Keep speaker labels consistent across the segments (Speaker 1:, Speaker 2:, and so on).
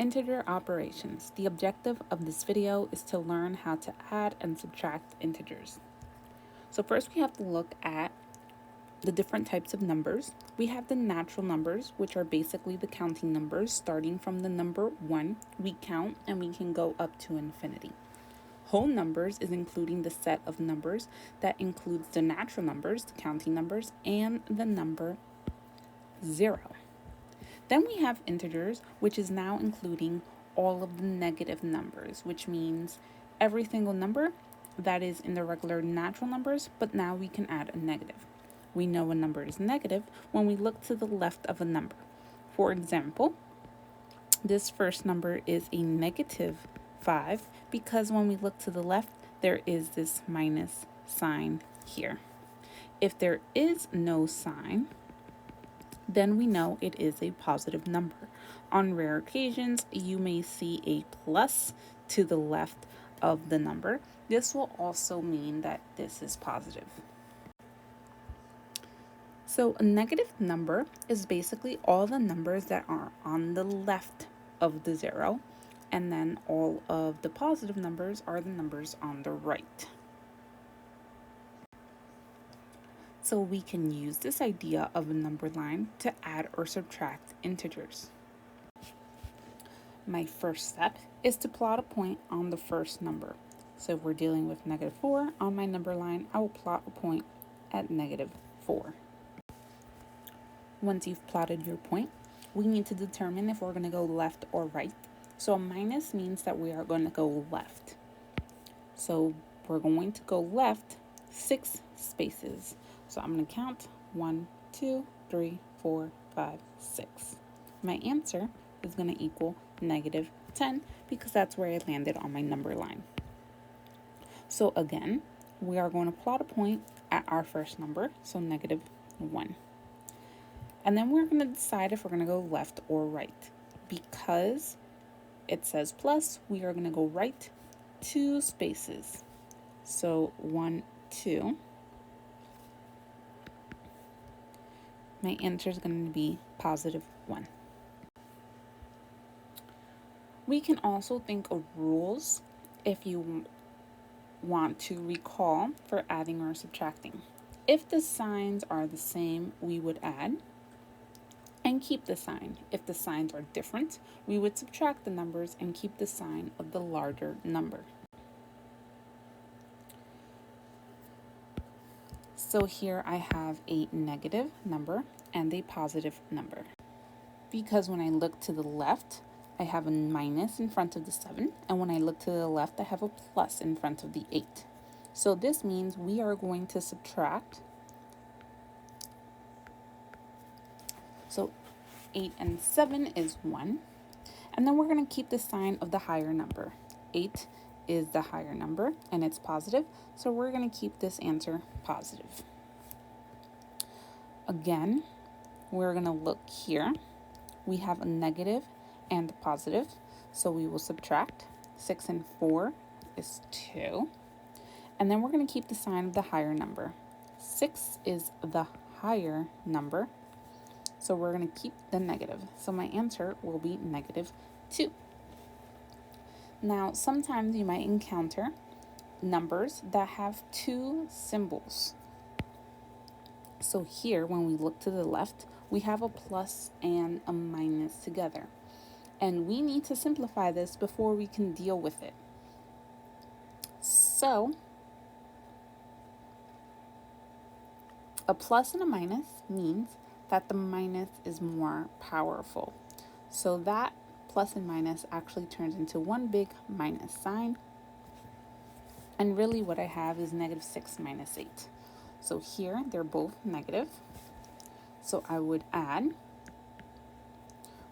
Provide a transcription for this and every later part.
Speaker 1: Integer operations. The objective of this video is to learn how to add and subtract integers. So first we have to look at the different types of numbers. We have the natural numbers, which are basically the counting numbers. Starting from the number 1, we count and we can go up to infinity. Whole numbers is including the set of numbers that includes the natural numbers, the counting numbers, and the number 0. Then we have integers, which is now including all of the negative numbers, which means every single number that is in the regular natural numbers, but now we can add a negative. We know a number is negative when we look to the left of a number. For example, this first number is a negative 5 because when we look to the left, there is this minus sign here. If there is no sign, then we know it is a positive number. On rare occasions, you may see a plus to the left of the number. This will also mean that this is positive. So a negative number is basically all the numbers that are on the left of the 0, and then all of the positive numbers are the numbers on the right. So we can use this idea of a number line to add or subtract integers. My first step is to plot a point on the first number. So if we're dealing with -4 on my number line, I will plot a point at -4. Once you've plotted your point, we need to determine if we're going to go left or right. So a minus means that we are going to go left. So we're going to go left 6 spaces. So I'm going to count 1, 2, 3, 4, 5, 6. My answer is going to equal -10 because that's where I landed on my number line. So again, we are going to plot a point at our first number, so -1. And then we're going to decide if we're going to go left or right. Because it says plus, we are going to go right 2 spaces. So 1, 2. My answer is going to be +1. We can also think of rules if you want to recall for adding or subtracting. If the signs are the same, we would add and keep the sign. If the signs are different, we would subtract the numbers and keep the sign of the larger number. So here I have a negative number and a positive number. Because when I look to the left, I have a minus in front of the 7, and when I look to the left, I have a plus in front of the 8. So this means we are going to subtract. So 8 and 7 is 1. And then we're going to keep the sign of the higher number. 8 is the higher number and it's positive. So we're going to keep this answer positive. Again, we're going to look here. We have a negative and a positive. So we will subtract. 6 and 4 is 2. And then we're going to keep the sign of the higher number. 6 is the higher number. So we're going to keep the negative. So my answer will be -2. Now, sometimes you might encounter numbers that have 2 symbols. So here, when we look to the left, we have a plus and a minus together. And we need to simplify this before we can deal with it. So, a plus and a minus means that the minus is more powerful. So that plus and minus actually turns into one big minus sign. And really what I have is -6 minus 8. So here they're both negative. So I would add,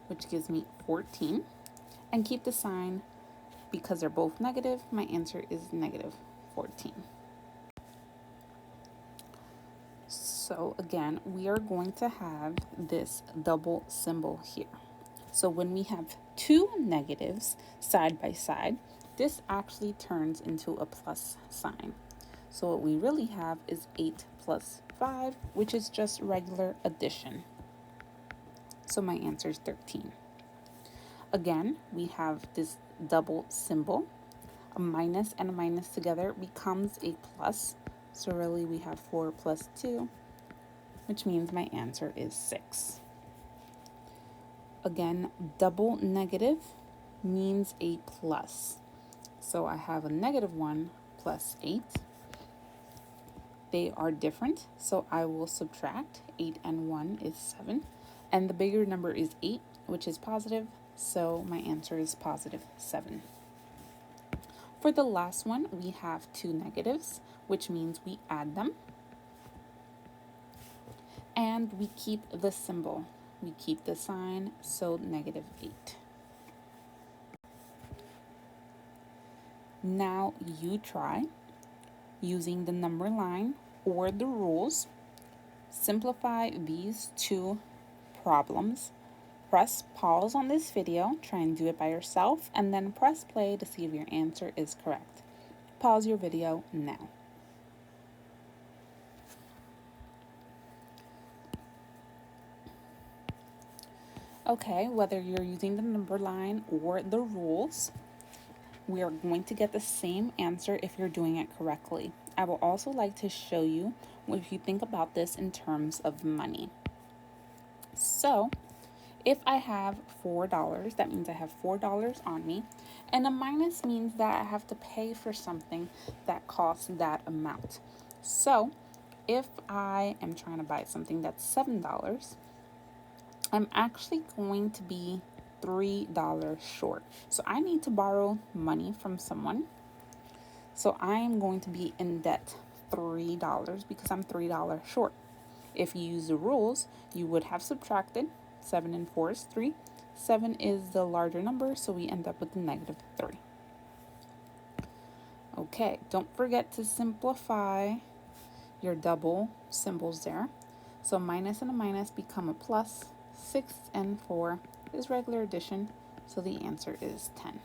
Speaker 1: which gives me 14, and keep the sign because they're both negative. My answer is -14. So again, we are going to have this double symbol here. So when we have 2 negatives side by side, this actually turns into a plus sign. So what we really have is 8 plus 5, which is just regular addition. So my answer is 13. Again, we have this double symbol. A minus and a minus together becomes a plus. So really we have 4 plus 2, which means my answer is 6. Again, double negative means a plus. So I have a -1 plus 8. They are different, so I will subtract. 8 and 1 is 7. And the bigger number is 8, which is positive, so my answer is positive 7. For the last one, we have 2 negatives, which means we add them. And we keep the symbol. We keep the sign, so -8. Now you try using the number line or the rules. Simplify these two problems. Press pause on this video, try and do it by yourself, and then press play to see if your answer is correct. Pause your video now. Okay, whether you're using the number line or the rules, we are going to get the same answer if you're doing it correctly. I will also like to show you if you think about this in terms of money. So, if I have $4, that means I have $4 on me, and a minus means that I have to pay for something that costs that amount. So, if I am trying to buy something that's $7, I'm actually going to be $3 short. So I need to borrow money from someone. So I am going to be in debt $3 because I'm $3 short. If you use the rules, you would have subtracted. 7 and 4 is 3. 7 is the larger number, so we end up with the -3. Okay, don't forget to simplify your double symbols there. So minus and a minus become a plus. 6 and 4 is regular addition, so the answer is 10.